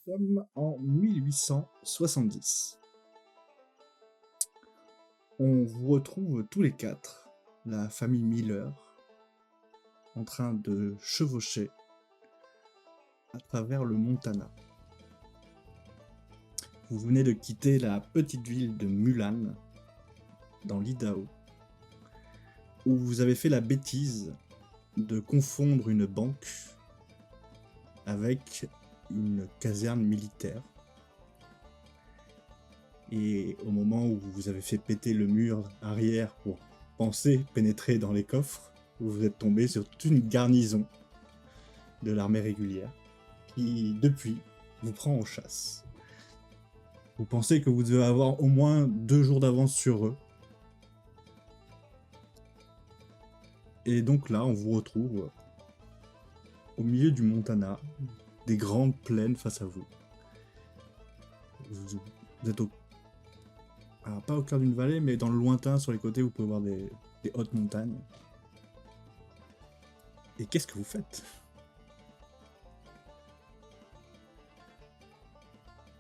sommes en 1870. On vous retrouve tous les quatre, la famille Miller, en train de chevaucher à travers le Montana. Vous venez de quitter la petite ville de Mulan, dans l'Idaho, où vous avez fait la bêtise de confondre une banque avec une caserne militaire. Et au moment où vous avez fait péter le mur arrière pour penser pénétrer dans les coffres, vous êtes tombé sur toute une garnison de l'armée régulière qui, depuis, vous prend en chasse. Vous pensez que vous devez avoir au moins 2 jours d'avance sur eux. Et donc là, on vous retrouve au milieu du Montana, des grandes plaines face à vous. Vous êtes alors, pas au cœur d'une vallée, mais dans le lointain, sur les côtés, vous pouvez voir des hautes montagnes. Et qu'est-ce que vous faites?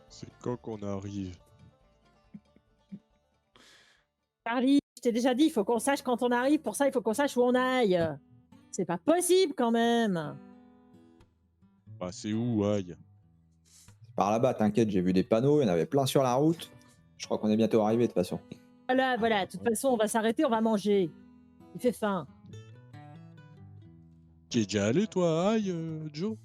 C'est quand qu'on arrive? Charlie, je t'ai déjà dit, il faut qu'on sache quand on arrive. Pour ça, il faut qu'on sache où on aille. C'est pas possible quand même. Bah c'est où, aïe? Par là-bas, t'inquiète, j'ai vu des panneaux, il y en avait plein sur la route. Je crois qu'on est bientôt arrivé de toute façon. Voilà, de toute façon, on va s'arrêter, on va manger. Il fait faim. T'y es déjà allé, toi, aïe, Joe?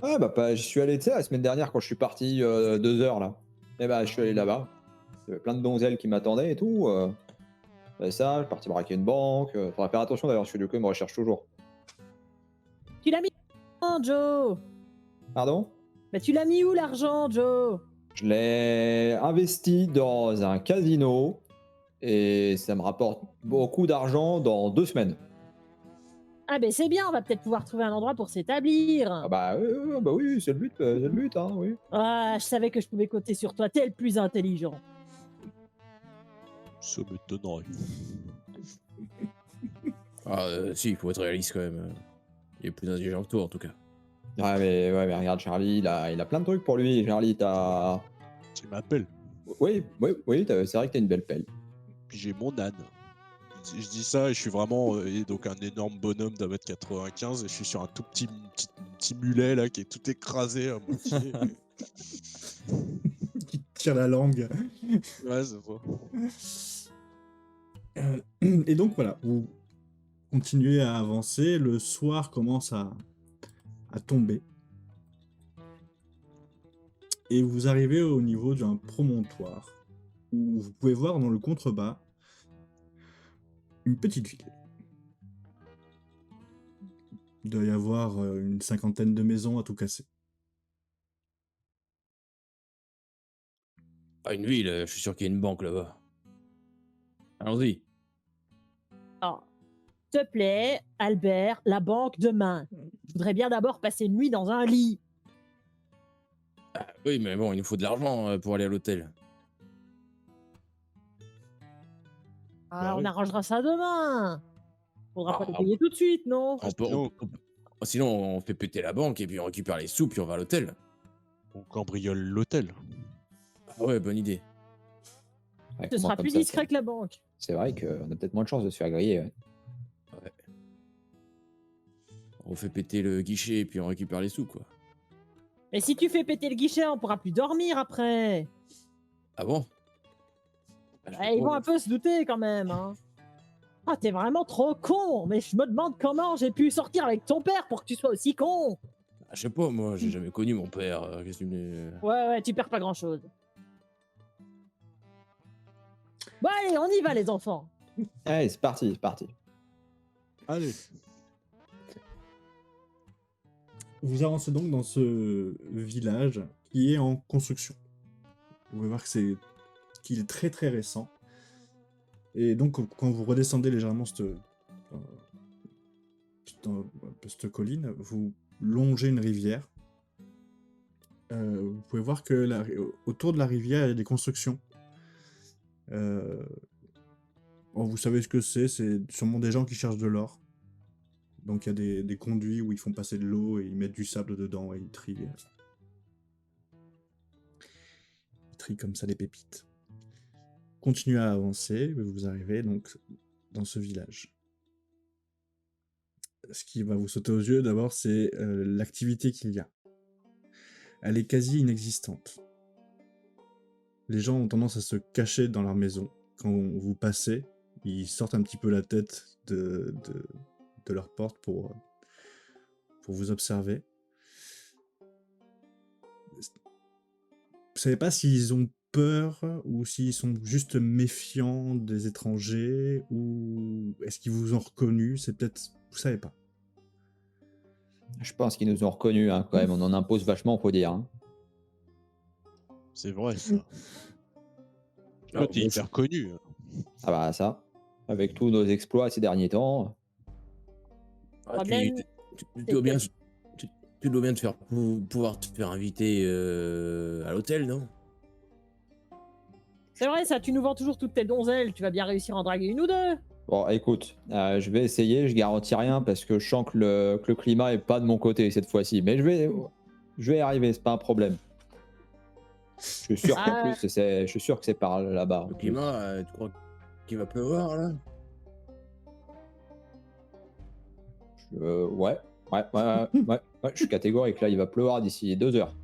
Ouais, bah, j'y suis allé, tu sais, la semaine dernière quand je suis parti 2 heures là. Et bah, je suis allé là-bas. Il y avait plein de donzelles qui m'attendaient et tout. Et ça, je suis parti braquer une banque. Faudrait faire attention d'ailleurs, je suis du coup, il me recherche toujours. Tu l'as mis où, Joe? Pardon? Mais tu l'as mis où l'argent, Joe? Je l'ai investi dans un casino et ça me rapporte beaucoup d'argent dans 2 semaines. Ah ben c'est bien, on va peut-être pouvoir trouver un endroit pour s'établir. Ah bah, oui, c'est le but, hein, oui. Ah, je savais que je pouvais compter sur toi, t'es le plus intelligent. Ça m'étonnerait. Si, il faut être réaliste quand même. Il est plus intelligent que toi en tout cas. Ouais, mais regarde, Charlie, il a plein de trucs pour lui. Charlie, t'as. Tu m'appelles. Oui, c'est vrai que t'as une belle pelle. Puis j'ai mon âne. Je dis ça et je suis vraiment donc un énorme bonhomme d'1m95 et je suis sur un tout petit mulet là qui est tout écrasé à moitié. Qui tire la langue. Ouais, c'est ça. Et donc voilà, vous continuez à avancer, le soir commence à tomber. Et vous arrivez au niveau d'un promontoire, où vous pouvez voir dans le contrebas une petite ville. Il doit y avoir une 50aine de maisons à tout casser. Ah, une ville, je suis sûr qu'il y a une banque là-bas. Allons-y. Oh, s'il te plaît, Albert, la banque demain. Je voudrais bien d'abord passer une nuit dans un lit. Ah, oui, mais bon, il nous faut de l'argent pour aller à l'hôtel. Ah, oui. on arrangera ça demain. Faudra pas Ah, le payer tout de suite, non? Sinon, on fait péter la banque et puis on récupère les sous puis on va à l'hôtel. On cambriole l'hôtel. Ah ouais, bonne idée. Ouais, Ce sera comme plus ça, discret que la banque. C'est vrai qu'on a peut-être moins de chances de se faire griller. Ouais. Ouais. On fait péter le guichet et puis on récupère les sous, quoi. Mais si tu fais péter le guichet, on pourra plus dormir après. Ah bon? Ils vont un peu se douter quand même, hein. Ah, t'es vraiment trop con. Mais je me demande comment j'ai pu sortir avec ton père pour que tu sois aussi con. Ah, je sais pas, moi, j'ai jamais connu mon père. Qu'est-ce que tu me... Ouais, tu perds pas grand-chose. Bon, allez, on y va, les enfants. Allez, c'est parti. Allez. Vous avancez donc dans ce village qui est en construction. Vous pouvez voir qu'il est très très récent. Et donc quand vous redescendez légèrement cette colline, vous longez une rivière. Vous pouvez voir que autour de la rivière, il y a des constructions. Vous savez ce que c'est sûrement des gens qui cherchent de l'or. Donc il y a des conduits où ils font passer de l'eau et ils mettent du sable dedans et ils trient. trie comme ça les pépites. Continuez à avancer, vous arrivez donc dans ce village. Ce qui va vous sauter aux yeux d'abord, c'est l'activité qu'il y a. Elle est quasi inexistante. Les gens ont tendance à se cacher dans leur maison. Quand vous passez, ils sortent un petit peu la tête de leur porte pour vous observer. Vous savez pas s'ils ont peur ou s'ils sont juste méfiants des étrangers ou est-ce qu'ils vous ont reconnu? C'est peut-être... Vous savez pas. Je pense qu'ils nous ont reconnus, hein, quand même. On en impose vachement, faut dire. Hein. C'est vrai, ça. Toi, t'es moi, hyper connu. Ah bah ça, avec tous nos exploits ces derniers temps. Problème, tu dois bien, tu dois bien te faire pouvoir te faire inviter à l'hôtel, non? c'est vrai ça, tu nous vends toujours toutes tes donzelles, tu vas bien réussir à en draguer une ou deux. Bon, écoute, je vais essayer, je garantis rien parce que je sens que le climat est pas de mon côté cette fois-ci. Mais je vais y arriver, c'est pas un problème. Je suis sûr qu'en plus, je suis sûr que c'est par là-bas. Le climat, tu crois qu'il va pleuvoir, là? Ouais, je suis catégorique. Là, il va pleuvoir d'ici 2 heures.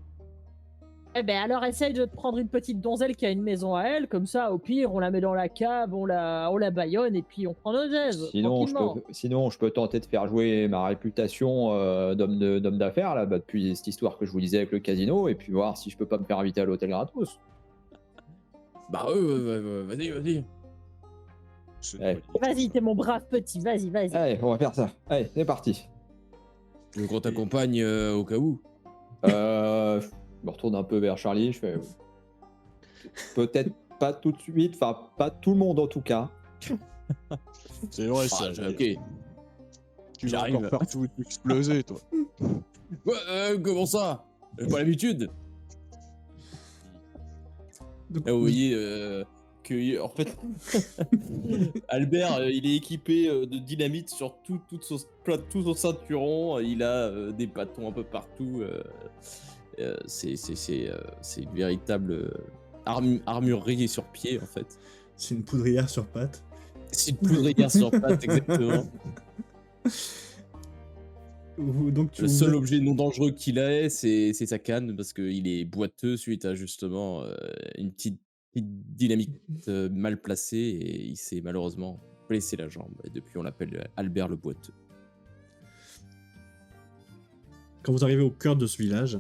Eh ben alors essaye de te prendre une petite donzelle qui a une maison à elle, comme ça au pire on la met dans la cave, on la baïonne et puis on prend nos aises. Sinon, je peux tenter de faire jouer ma réputation d'homme d'affaires là, depuis cette histoire que je vous disais avec le casino, et puis voir si je peux pas me faire inviter à l'hôtel gratos. Bah vas-y. C'est Ouais. une bonne idée, Vas-y, ça. t'es mon brave petit, vas-y. Allez, on va faire ça. Allez, c'est parti. Tu veux qu'on t'accompagne au cas où? Je me retourne un peu vers Charlie, je fais peut-être pas tout de suite, enfin pas tout le monde en tout cas. C'est vrai, ça. Ok. Tu vas j'arrive. encore faire tout exploser, toi. Ouais, comment ça? J'ai pas l'habitude. Donc, Là, vous voyez que, en fait, Albert, il est équipé de dynamite sur tout son ceinturon. Il a des bâtons un peu partout. C'est une véritable armurerie sur pied, en fait. c'est une poudrière sur pattes. C'est une poudrière sur pattes, exactement. Donc, Le seul objet non dangereux qu'il a, c'est sa canne, parce qu'il est boiteux suite à justement une petite dynamite mal placée, et il s'est malheureusement blessé la jambe. Et depuis, on l'appelle Albert le boiteux. Quand vous arrivez au cœur de ce village,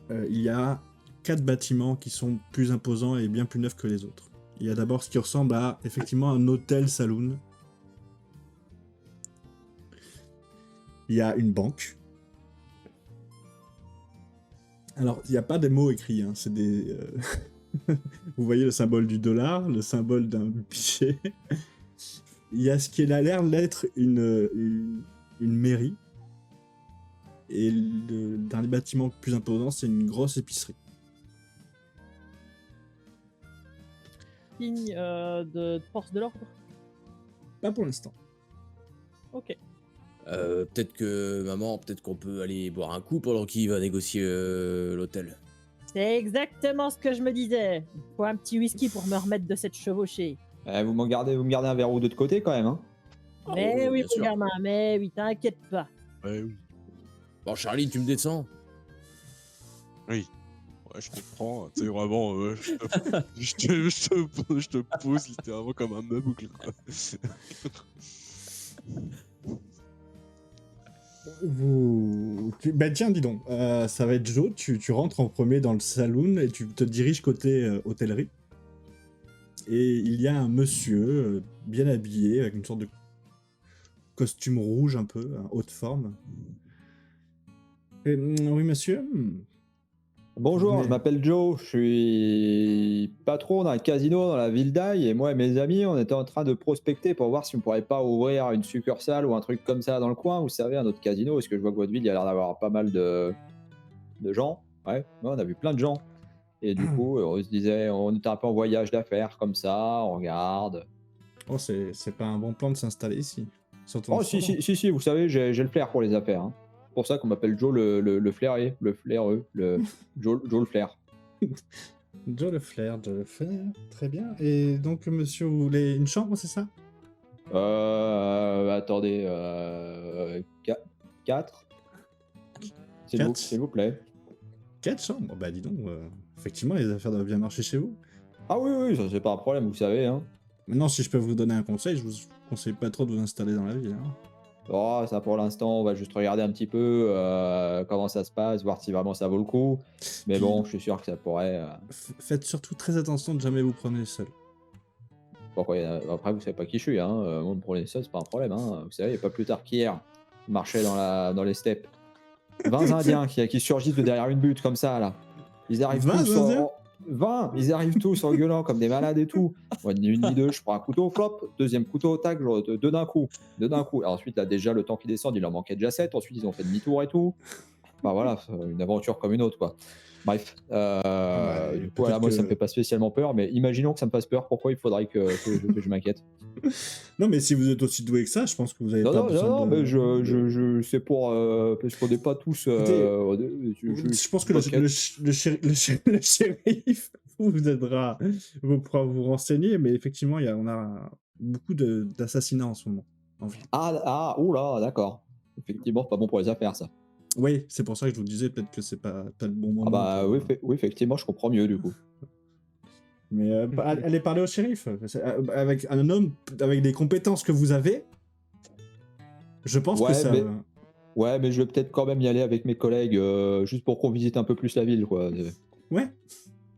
il y a 4 bâtiments qui sont plus imposants et bien plus neufs que les autres. Il y a d'abord ce qui ressemble à effectivement un hôtel saloon. Il y a une banque. Alors, il n'y a pas des mots écrits, hein, c'est des... Vous voyez le symbole du dollar, le symbole d'un pichet. Il y a ce qui a l'air d'être une mairie. Et le dernier bâtiment plus imposant, c'est une grosse épicerie. Signe de force de l'ordre. Pas pour l'instant. Ok. Peut-être qu'on peut aller boire un coup pendant qu'il va négocier l'hôtel. C'est exactement ce que je me disais. Il faut un petit whisky pour me remettre de cette chevauchée. Vous me gardez un verre ou deux de côté quand même. Hein. Mais oui, bien sûr. mon gamin, mais oui, t'inquiète pas. Ouais, oui. Bon, Charlie, tu me descends. Ouais, je comprends. Tu sais, vraiment, je te pose littéralement comme un meuble, quoi. Bah tiens, dis donc, ça va être Joe, tu rentres en premier dans le saloon et tu te diriges côté hôtellerie. Et il y a un monsieur bien habillé, avec une sorte de costume rouge un peu, haute forme. Oui, monsieur. Bonjour, Mais- je m'appelle Joe, je suis patron d'un casino dans la ville d'Aille et moi et mes amis, on était en train de prospecter pour voir si on pourrait pas ouvrir une succursale ou un truc comme ça dans le coin, vous savez, un autre casino, parce que je vois que votre ville, il y a l'air d'avoir pas mal de gens. Ouais, on a vu plein de gens. Et du coup, on se disait, on était un peu en voyage d'affaires comme ça, on regarde. Oh, c'est pas un bon plan de s'installer ici. Surtout en Oh, ce moment. si, vous savez, j'ai le flair pour les affaires. Hein. C'est pour ça qu'on m'appelle Joe le flairé, le flaireux, Joe le flair. Joe le flair, très bien. Et donc, monsieur, vous voulez une chambre, c'est ça? Attendez, 4 Quatre. s'il vous plaît. 4 chambres? Bah dis donc, effectivement, les affaires doivent bien marcher chez vous. Ah oui, ça c'est pas un problème, vous savez. Hein. Maintenant, si je peux vous donner un conseil, je vous conseille pas trop de vous installer dans la ville. Hein. Oh, ça pour l'instant, on va juste regarder un petit peu comment ça se passe, voir si vraiment ça vaut le coup. Mais Puis- bon, je suis sûr que ça pourrait. Faites surtout très attention de jamais vous promener seul. Pourquoi après, vous savez pas qui je suis, hein. Moi, me prenez ça, c'est pas un problème. Hein. Vous savez, il n'y a pas plus tard qu'hier, je marchais dans les steppes. 20 Indiens qui surgissent de derrière une butte comme ça, là. Ils arrivent 20 tous Indiens 20, ils arrivent tous en gueulant comme des malades et tout. Moi, ni une ni deux, je prends un couteau, flop, deuxième couteau, tac, deux d'un coup. Alors, ensuite, là, déjà, le temps qu'ils descendent, il leur manquait déjà 7. Ensuite, ils ont fait demi-tour et tout. Enfin, voilà, une aventure comme une autre, quoi. Bref, Ouais, du coup, peut-être voilà, moi, que- ça me fait pas spécialement peur, mais imaginons que ça me fasse peur, pourquoi il faudrait que je m'inquiète? Non, mais si vous êtes aussi doué que ça, je pense que vous avez Non, pas non, besoin non, de... mais c'est pour. Parce qu'on n'est pas tous. Je pense que le shérif vous aidera, vous pourra vous renseigner, mais effectivement, on a beaucoup d'assassinats en ce moment. En ville. Oula, d'accord. Effectivement, c'est pas bon pour les affaires, ça. Oui, c'est pour ça que je vous disais peut-être que c'est pas le bon moment. Ah bah pour- oui, effectivement, je comprends mieux, du coup. Mais allez parler au shérif. Avec un homme avec des compétences que vous avez, je pense que Ouais, ça... Ouais, mais je vais peut-être quand même y aller avec mes collègues, juste pour qu'on visite un peu plus la ville, quoi. Ouais.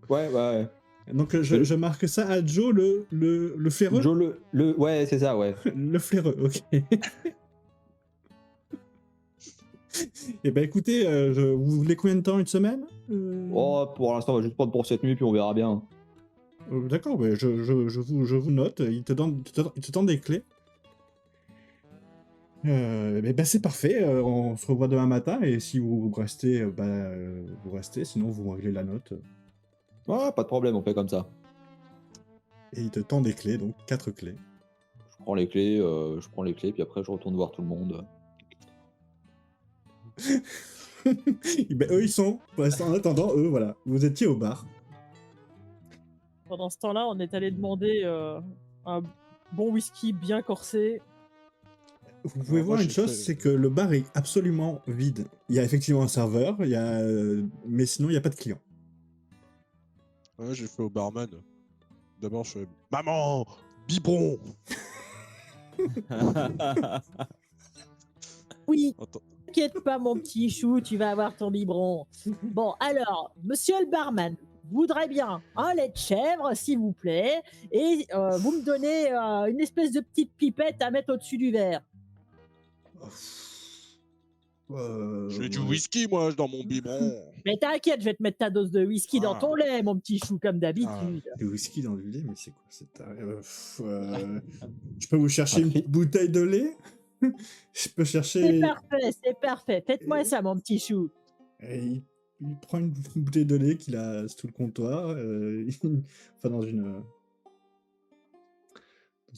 Ouais. Donc je marque ça à Joe le flaireux. Joe, ouais, c'est ça, ouais. Le flaireux, ok. Eh ben écoutez, vous voulez combien de temps? Une semaine? Oh, pour l'instant, on va juste prendre pour cette nuit, puis on verra bien. D'accord, mais je vous note. Il te donne des clés. Mais ben c'est parfait. On se revoit demain matin et si vous restez, vous restez. Sinon, vous réglez la note. Ouais, pas de problème, on fait comme ça. Et il te tend des clés, donc 4 clés. Je prends les clés, puis après, je retourne voir tout le monde. Et ben, eux, ils sont. Pour l'instant, en attendant, eux, voilà. Vous étiez au bar. Pendant ce temps-là, on est allé demander un bon whisky bien corsé. Vous pouvez Alors, voir moi, une j'ai chose, fait- c'est que le bar est absolument vide. Il y a effectivement un serveur, mais sinon il n'y a pas de clients. Ouais, j'ai fait au barman. D'abord, je fais Maman, biberon. Oui, Attends. t'inquiète pas, mon petit chou, tu vas avoir ton biberon. Bon, alors, monsieur le barman, voudrais bien un lait de chèvre, s'il vous plaît, et vous me donnez une espèce de petite pipette à mettre au-dessus du verre. Je fais du whisky, moi, dans mon biberon. Mais t'inquiète, je vais te mettre ta dose de whisky dans Ah. ton lait, mon petit chou, comme d'habitude. Du whisky dans du lait, mais c'est quoi cette... Je peux vous chercher une bouteille de lait? Je peux chercher... C'est parfait. Faites-moi ça, mon petit chou. Et il prend une bouteille de lait qu'il a sous le comptoir, enfin dans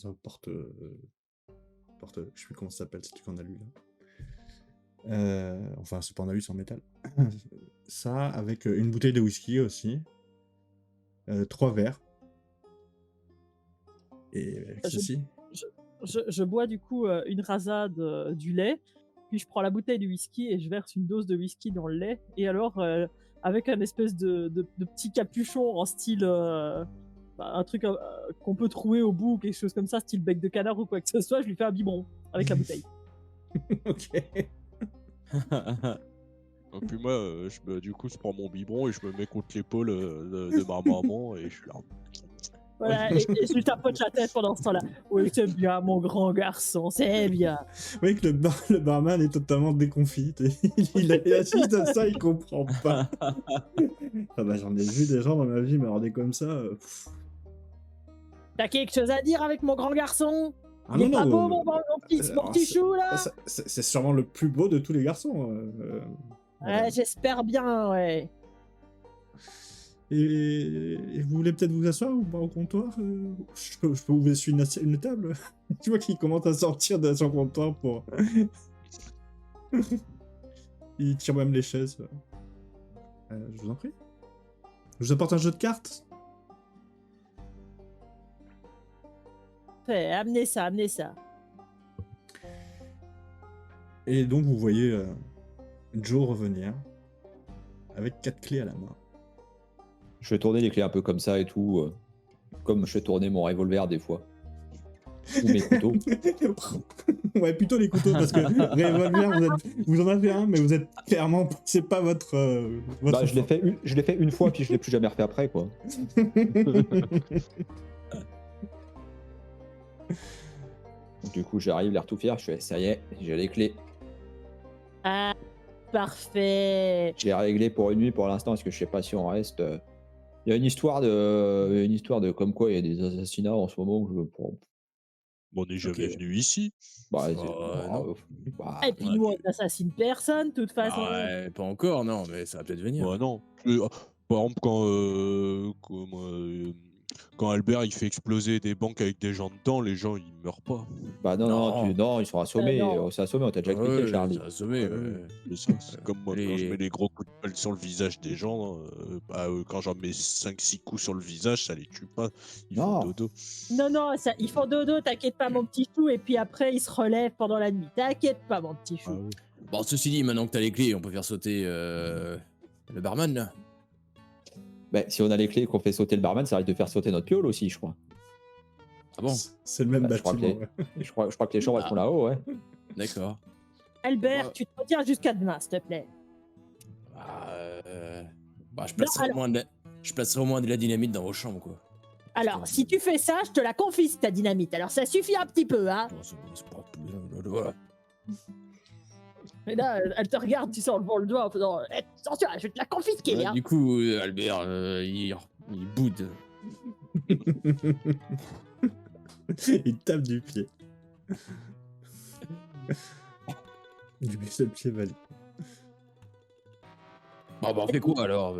un porte, je sais plus comment ça s'appelle, c'est truc qu'on a lu là. Enfin, c'est pas en alu, c'est en métal. Ça, avec une bouteille de whisky aussi. 3 verres. Et avec ceci. Je bois du coup une rasade du lait, puis je prends la bouteille de whisky et je verse une dose de whisky dans le lait. Et alors, avec un espèce de petit capuchon en style... un truc qu'on peut trouver au bout, quelque chose comme ça, style bec de canard ou quoi que ce soit, je lui fais un biberon avec la bouteille. Ok. Et puis moi, du coup, je prends mon biberon et je me mets contre l'épaule de ma maman et je suis là. Voilà, et je lui tapote la tête pendant ce temps-là. Oui, c'est bien, mon grand garçon, c'est bien. Vous voyez que le barman est totalement déconfit. Il assiste à ça, il comprend pas. Ah bah, j'en ai vu des gens dans ma vie m'aborder comme ça. T'as quelque chose à dire avec mon grand garçon? Ah Il est non, pas non, beau, mon petit chou, là? c'est sûrement le plus beau de tous les garçons. Ouais, j'espère bien, ouais. Et vous voulez peut-être vous asseoir ou pas au comptoir? Je peux vous laisser une table. Tu vois qu'il commence à sortir de son comptoir pour... Il tire même les chaises. Je vous en prie. Je vous apporte un jeu de cartes? Fait, amenez ça, amenez ça. Et donc vous voyez Joe revenir avec 4 clés à la main. Je fais tourner les clés un peu comme ça et tout, comme je fais tourner mon revolver des fois. Ou mes couteaux. Ouais, plutôt les couteaux, parce que revolver, vous en avez un, mais vous êtes clairement, c'est pas votre. Bah, je l'ai fait une fois, puis je l'ai plus jamais refait après, quoi. Du coup, j'arrive, l'air tout fier, je fais ça y est, j'ai les clés. Ah, parfait. J'ai réglé pour une nuit pour l'instant, parce que je sais pas si on reste. Il y a une histoire de comme quoi il y a des assassinats en ce moment où je. Bon, on n'est jamais Ok. venu ici. Bah, non. Et puis ouais, nous, on puis- n'assassine personne, de toute façon. Ouais, pas encore, non, mais ça va peut-être venir. Ouais, non. Par exemple, quand Albert il fait exploser des banques avec des gens dedans, les gens ils meurent pas. bah non, Non. non, ils sont assommés. non. On s'est assommés, on t'a déjà expliqué, Ouais, Charlie. ça a assommé, Ouais, ouais. C'est ça, c'est comme moi, quand je Les- mets les gros coups de pelle sur le visage des gens, quand j'en mets 5-6 coups sur le visage, ça les tue pas. Ils Non. font dodo. Non, ça, ils font dodo, t'inquiète pas, mon petit chou, et puis après, ils se relèvent pendant la nuit. T'inquiète pas, mon petit chou. Ah ouais. Bon, ceci dit, maintenant que t'as les clés, on peut faire sauter le barman, là. Bah, si on a les clés et qu'on fait sauter le barman, ça risque de faire sauter notre piole aussi, je crois. Ah bon? C'est le même Bah, je crois bâtiment. que ouais. Je crois que les chambres elles Ah. sont là-haut, ouais. D'accord. Albert, Ouais. tu te retiens jusqu'à demain, s'il te plaît. Bah, je placerai, alors- je placerai au moins de la dynamite dans vos chambres, quoi. Alors, si tu fais ça, je te la confisque, ta dynamite. Alors, ça suffit un petit peu, hein. Non, c'est pas... Voilà. Mais là, elle te regarde, tu sens le doigt en faisant attention, je vais te la confisquer, Ouais, hein. du coup, Albert, il boude. Il tape du pied. Du seul pied valide. Bah, on fait quoi alors?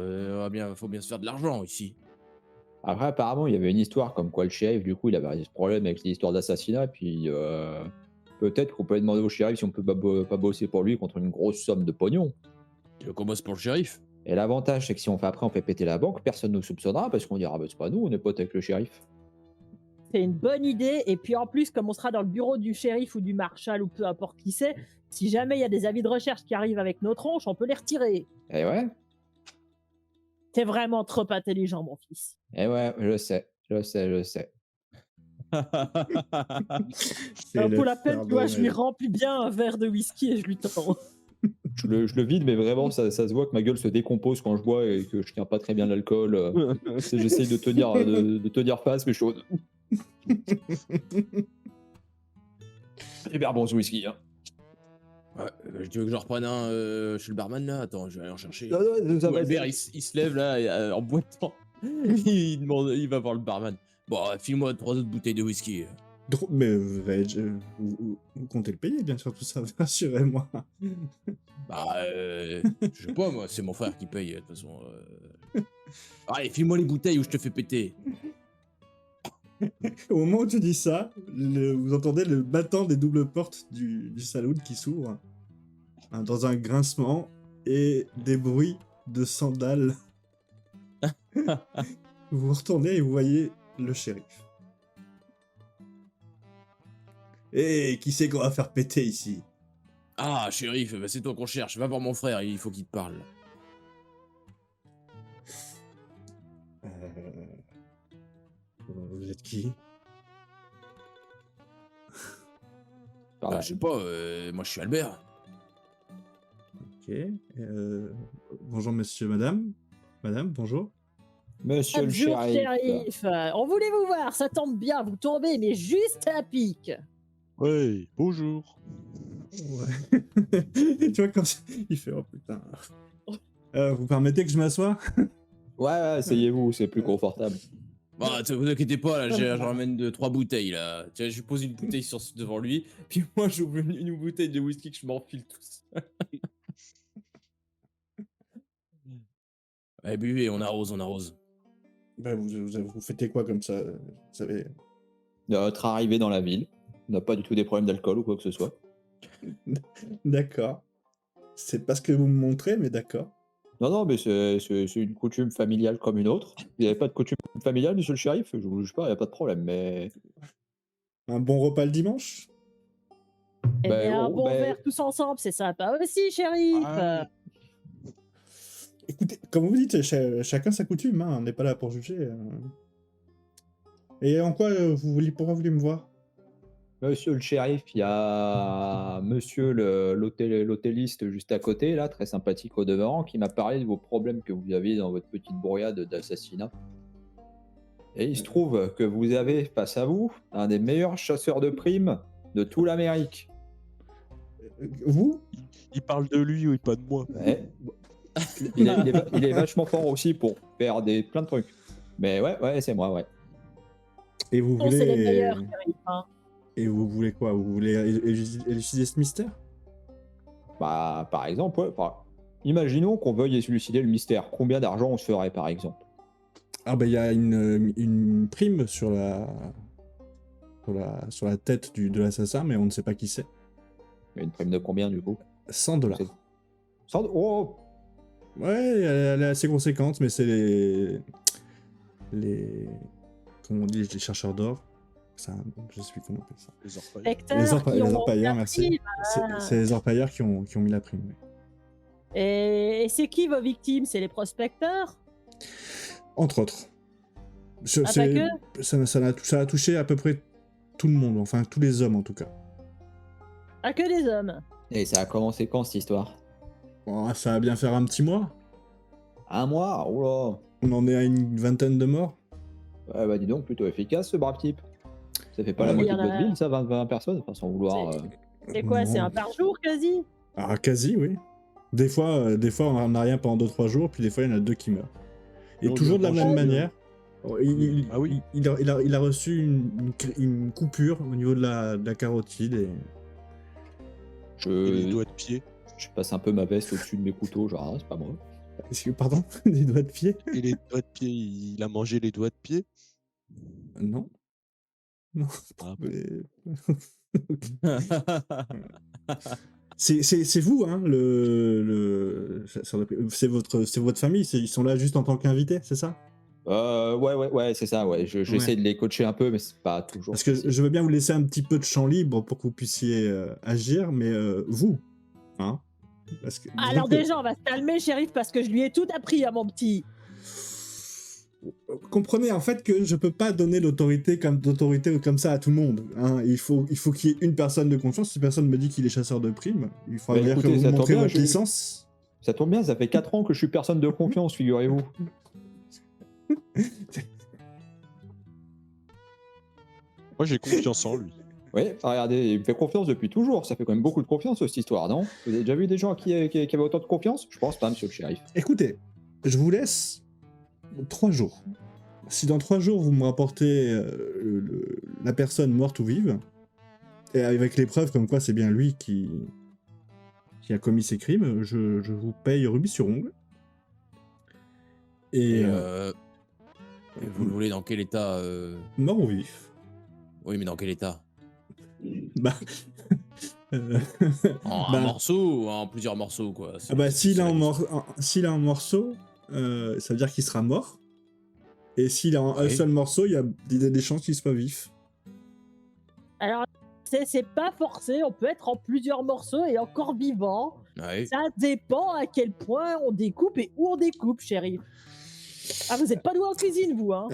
Faut bien se faire de l'argent ici. Après, apparemment, il y avait une histoire comme quoi le shérif, du coup, il avait ce problème avec l'histoire d'assassinat, puis peut-être qu'on peut demander au shérif si on peut pas bosser pour lui contre une grosse somme de pognon. Tu veux qu'on bosse pour le shérif? Et l'avantage, c'est que si on fait péter la banque, personne ne nous soupçonnera parce qu'on dira, bah, c'est pas nous, on est potes avec le shérif. C'est une bonne idée. Et puis en plus, comme on sera dans le bureau du shérif ou du marshal ou peu importe qui c'est, si jamais il y a des avis de recherche qui arrivent avec nos tronches, on peut les retirer. Eh ouais, T'es vraiment trop intelligent, mon fils. eh ouais, je sais. C'est Pour le la peine, pardon, tu vois, je lui mais- remplis bien un verre de whisky et je lui tends. Je le vide, mais vraiment, ça se voit que ma gueule se décompose quand je bois et que je tiens pas très bien l'alcool. J'essaye de tenir face, mais chaud. Hyper bon ce whisky, hein. Ouais, tu veux que je reprenne un chez le barman là? Attends, je vais aller en chercher. Non, non, ça Ou va, Albert, il se lève là en boitant. Il va voir le barman. Bon, file-moi 3 autres bouteilles de whisky. Mais vous comptez le payer, bien sûr, tout ça, rassurez-moi. Bah, je sais pas, moi, c'est mon frère qui paye, de toute façon. Allez, file-moi les bouteilles ou je te fais péter. Au moment où tu dis ça, vous entendez le battant des doubles portes du saloon qui s'ouvre, hein, dans un grincement et des bruits de sandales. Vous vous retournez et vous voyez le shérif. Et qui c'est qu'on va faire péter ici? Ah, shérif, bah, c'est toi qu'on cherche. Va voir mon frère, il faut qu'il te parle. Vous êtes qui? Pardon. Bah, je sais pas, moi je suis Albert. Ok. Bonjour monsieur, madame. Madame, bonjour. Monsieur le Bonjour, shérif. shérif. On voulait vous voir, ça tombe bien, vous tombez, mais juste à pic. Ouais, bonjour. Ouais. Tu vois, quand il fait oh putain. Vous permettez que je m'assoie? Ouais, asseyez-vous, c'est plus confortable. Bah, vous inquiétez pas, là, je ramène 3 bouteilles, là. Tiens, je pose une bouteille devant lui, puis moi, j'ouvre une bouteille de whisky que je m'enfile tous. Allez, buvez, on arrose, on arrose. Ben, vous fêtez quoi comme ça? Vous savez. Notre arrivée dans la ville, on n'a pas du tout des problèmes d'alcool ou quoi que ce soit. D'accord. C'est pas ce que vous me montrez, mais d'accord. Non, mais c'est une coutume familiale comme une autre. Vous n'avez pas de coutume familiale, monsieur le shérif? Je vous juge pas, il y a pas de problème, mais Un bon repas le dimanche? Eh ben, bien, un oh, bon ben, verre tous ensemble, c'est sympa aussi, shérif. Ah, Écoutez, comme vous dites, chacun sa coutume, hein, on n'est pas là pour juger. Et en quoi pourquoi vous voulez me voir? monsieur le shérif, il y a monsieur l'hôtéliste juste à côté, là, très sympathique au demeurant, qui m'a parlé de vos problèmes que vous aviez dans votre petite brouillade d'assassinat. Et il se trouve que vous avez face à vous un des meilleurs chasseurs de primes de toute l'Amérique. Vous? il parle de lui, oui, pas de moi. Ouais. Il est vachement fort aussi pour faire plein de trucs. Mais ouais, c'est moi, ouais. Et vous Oh, c'est les voulez... meilleurs, shérif. Hein. Et vous voulez quoi? Vous voulez élucider ce mystère? Bah, par exemple, ouais, imaginons qu'on veuille élucider le mystère. Combien d'argent on se ferait, par exemple? Ah bah il y a une prime sur la tête de l'assassin, mais on ne sait pas qui c'est. Une prime de combien, du coup? 100 $. Oh! Ouais, elle est assez conséquente, mais c'est les... Comment on dit, les chercheurs d'or. Ça, je sais plus comment on appelle ça. Les orpailleurs. Lecteurs Les qui ont orpailleurs, la merci. prime. C'est les orpailleurs qui ont mis la prime. Oui. Et c'est qui vos victimes? C'est les prospecteurs? Entre autres. Pas que? Ça a touché à peu près tout le monde, enfin tous les hommes en tout cas. Ah, que des hommes. Et ça a commencé quand, cette histoire? Bon, ça va bien faire un petit mois. Un mois? Oh là! On en est à une vingtaine de morts. Ouais, bah dis donc, plutôt efficace, ce brave type. Ça fait pas la Ouais, moitié il y de en votre a- ville, ça, 20 personnes, enfin, sans vouloir... C'est quoi? C'est Non. un par jour quasi? Ah, quasi, oui. Des fois on n'a rien pendant 2-3 jours, puis des fois, il y en a 2 qui meurent. Et Non, toujours de la le même manger, manière. Ah oui. Il a reçu une coupure au niveau de la carotide. Et... Et les Je... doigts de pied. je passe un peu ma veste au-dessus de mes couteaux, genre, ah, c'est pas moi. Pardon? Des doigts de pied? Et les doigts de pied, il a mangé les doigts de pied. Non. Non. Ah, Mais- C'est vous, hein, c'est votre famille, ils sont là juste en tant qu'invités, c'est ça? Ouais, c'est ça, ouais. J'essaie de les coacher un peu, mais c'est pas toujours Parce que facile. je veux bien vous laisser un petit peu de champ libre pour que vous puissiez agir, mais vous, hein? Parce que, Alors disons que- déjà, on va se calmer, shérif, parce que je lui ai tout appris à mon petit. comprenez en fait que je peux pas donner d'autorité comme ça à tout le monde. Hein. Il faut qu'il y ait une personne de confiance. Si personne me dit qu'il est chasseur de primes, il faudra Bah, dire écoutez, que vous ça tombe montrez bien, votre j'ai- licence. Ça tombe bien, ça fait 4 ans que je suis personne de confiance, figurez-vous. Moi, j'ai confiance en lui. Oui, regardez, il me fait confiance depuis toujours. Ça fait quand même beaucoup de confiance, cette histoire, non? Vous avez déjà vu des gens qui avaient autant de confiance? Je pense pas, monsieur le shérif. Écoutez, je vous laisse 3 jours. Si dans 3 jours vous me rapportez la personne morte ou vive, et avec les preuves comme quoi c'est bien lui qui a commis ces crimes, je vous paye rubis sur ongle. Et Et vous le voulez dans quel état mort ou vif. Oui, mais dans quel état? Bah, En bah, un morceau ou en plusieurs morceaux, quoi? ah bah, s'il est la en, question. s'il est en morceaux, ça veut dire qu'il sera mort. Et s'il est en un Ouais. seul morceau, il y a des chances qu'il soit vif. Alors, c'est pas forcé, on peut être en plusieurs morceaux et encore vivant. Ouais. Ça dépend à quel point on découpe et où on découpe, shérif. Ah, vous êtes pas doué en cuisine, vous, hein?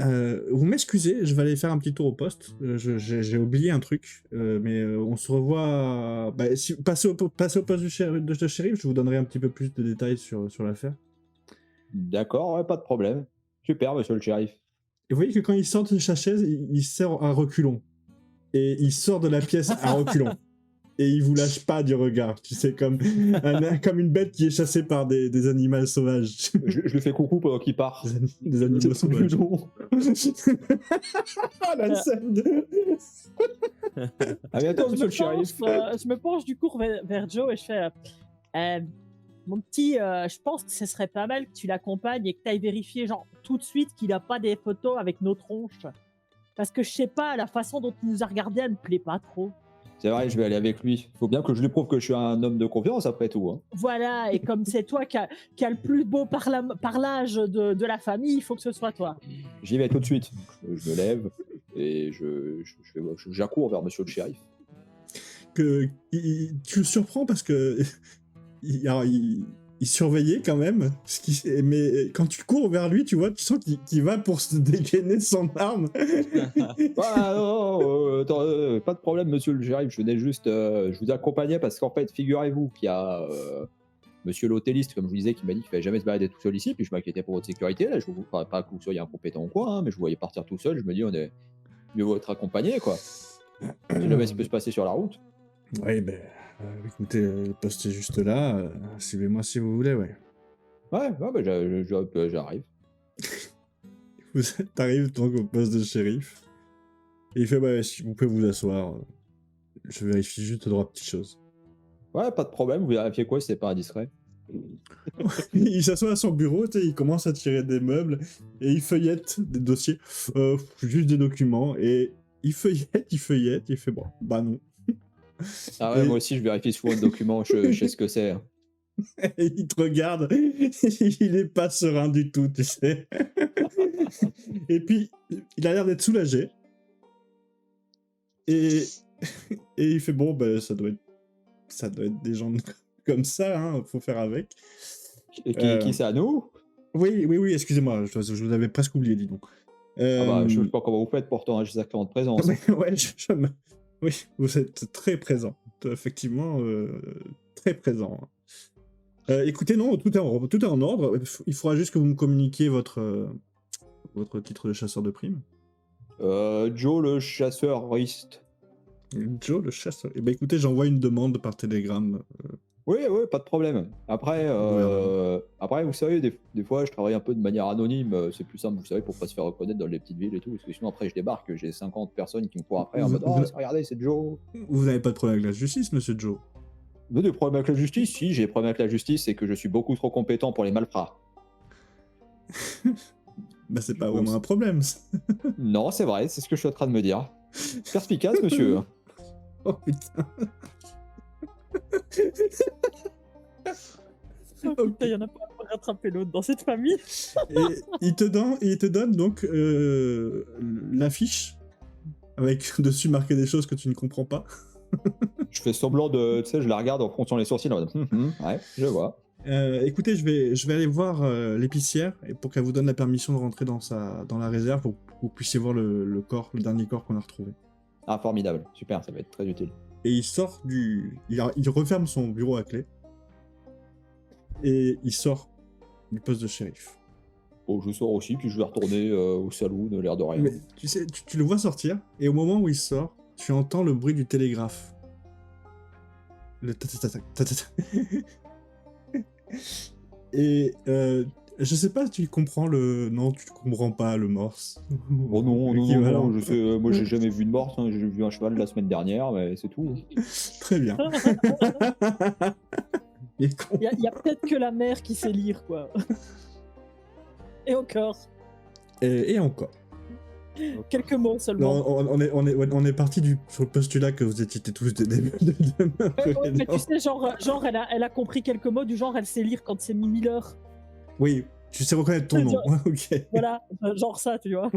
Vous m'excusez, je vais aller faire un petit tour au poste. J'ai oublié un truc, mais on se revoit. Bah, si, passez au poste du shérif, je vous donnerai un petit peu plus de détails sur l'affaire. D'accord, ouais, pas de problème. Super, monsieur le shérif. Et vous voyez que quand il sort de sa chaise, il sort à reculons. Et il sort de la pièce à reculons. Et il vous lâche pas du regard, tu sais, comme une bête qui est chassée par des animaux sauvages. Je lui fais coucou pendant qu'il part. Des animaux sauvages. Ah, la scène de... À bientôt, monsieur le je, shérif. je me penche du coup vers Joe et je fais mon petit, je pense que ce serait pas mal que tu l'accompagnes et que tu ailles vérifier genre tout de suite qu'il a pas des photos avec nos tronches. Parce que je sais pas, la façon dont il nous a regardé, elle me plaît pas trop. C'est vrai, je vais aller avec lui. Faut bien que je lui prouve que je suis un homme de confiance après tout. Hein. Voilà, et comme c'est toi qui a le plus beau parlage de la famille, il faut que ce soit toi. J'y vais tout de suite. Je me lève et j'accours vers monsieur le shérif. Tu le surprends parce que alors, il surveillait quand même, mais quand tu cours vers lui, tu vois, tu sens qu'il va pour se dégainer son arme. Ah, non, attends, pas de problème, monsieur le shérif. Je venais juste, je vous accompagnais parce qu'en fait, figurez-vous qu'il y a monsieur l'hôtéliste, comme je vous disais, qui m'a dit qu'il fallait jamais se balader tout seul ici. Puis je m'inquiétais pour votre sécurité. Là, je vous pas que vous soyez incompétent ou quoi, hein, mais je vous voyais partir tout seul. Je me dis, on est mieux vaut être accompagné, quoi. Si jamais ça peut se passer sur la route. Ouais, ben, écoutez, le poste est juste là. Suivez-moi si vous voulez, ouais. Ouais, bah, j'arrive. T'arrives donc au poste de shérif. Et il fait, bah, si vous pouvez vous asseoir. Je vérifie juste trois petites choses. Ouais, pas de problème. Vous vérifiez quoi si c'est pas indiscret? Il s'assoit à son bureau, tu sais, il commence à tirer des meubles et il feuillette des dossiers. Juste des documents. Et il feuillette, il fait, bon, bah non. Ah ouais, Et- moi aussi, je vérifie souvent le document. Je sais ce que c'est. Hein. Et il te regarde, il est pas serein du tout, tu sais. Et puis, il a l'air d'être soulagé. Et il fait, bon, ben, ça doit être des gens comme ça, hein, faut faire avec. Et qui c'est à nous? Oui, excusez-moi, je vous avais presque oublié, dis donc. Ah bah, je sais pas comment vous faites pourtant, j'ai sacrément de présence. Ouais, oui, vous êtes très présent. Effectivement, très présent. Écoutez, non, tout est en ordre. Il faudra juste que vous me communiquiez votre titre de chasseur de primes. Joe le chasseur Rist. Joe, le chasseur. Eh ben, écoutez, j'envoie une demande par télégramme. Oui, pas de problème. Après, vous savez, des fois, je travaille un peu de manière anonyme. C'est plus simple, vous savez, pour pas se faire reconnaître dans les petites villes et tout. Parce que sinon, après, je débarque, j'ai 50 personnes qui me courent après en mode oh, regardez, c'est Joe. Vous n'avez pas de problème avec la justice, monsieur Joe? Mais des problèmes avec la justice? Si, j'ai des problèmes avec la justice, c'est que je suis beaucoup trop compétent pour les malfrats. Bah, c'est pas vraiment un problème. Ça. Non, c'est vrai, c'est ce que je suis en train de me dire. Perspicace, monsieur. Oh putain. Oh, putain, il y en a pas pour rattraper l'autre dans cette famille. Et il te donne donc l'affiche avec dessus marqué des choses que tu ne comprends pas. Je fais semblant de. Tu sais, je la regarde en fronçant les sourcils en mode ouais, je vois. Écoutez, je vais aller voir l'épicière et pour qu'elle vous donne la permission de rentrer dans la réserve pour que vous puissiez voir le dernier corps qu'on a retrouvé. Ah, formidable, super, ça va être très utile. Et il sort il referme son bureau à clé et il sort du poste de shérif. Bon, je sors aussi, puis je vais retourner au saloon, l'air de rien. Mais tu sais, tu le vois sortir et au moment où il sort, tu entends le bruit du télégraphe. Le ta-ta-ta-ta, ta-ta-ta. Et je sais pas si tu comprends non, tu comprends pas le morse. Oh non, L'équivalent. je sais, moi j'ai jamais vu de morse, hein, j'ai vu un cheval la semaine dernière, mais c'est tout. Très bien. Il est con. Il y a peut-être que la mère qui sait lire, quoi. Et encore. Et encore. Quelques mots seulement. Non, on est parti sur le postulat que vous étiez tous des Ouais, mais tu sais, genre elle a compris quelques mots, du genre elle sait lire quand c'est Miller. Oui, tu sais reconnaître ton nom. Ok. Voilà, genre ça, tu vois.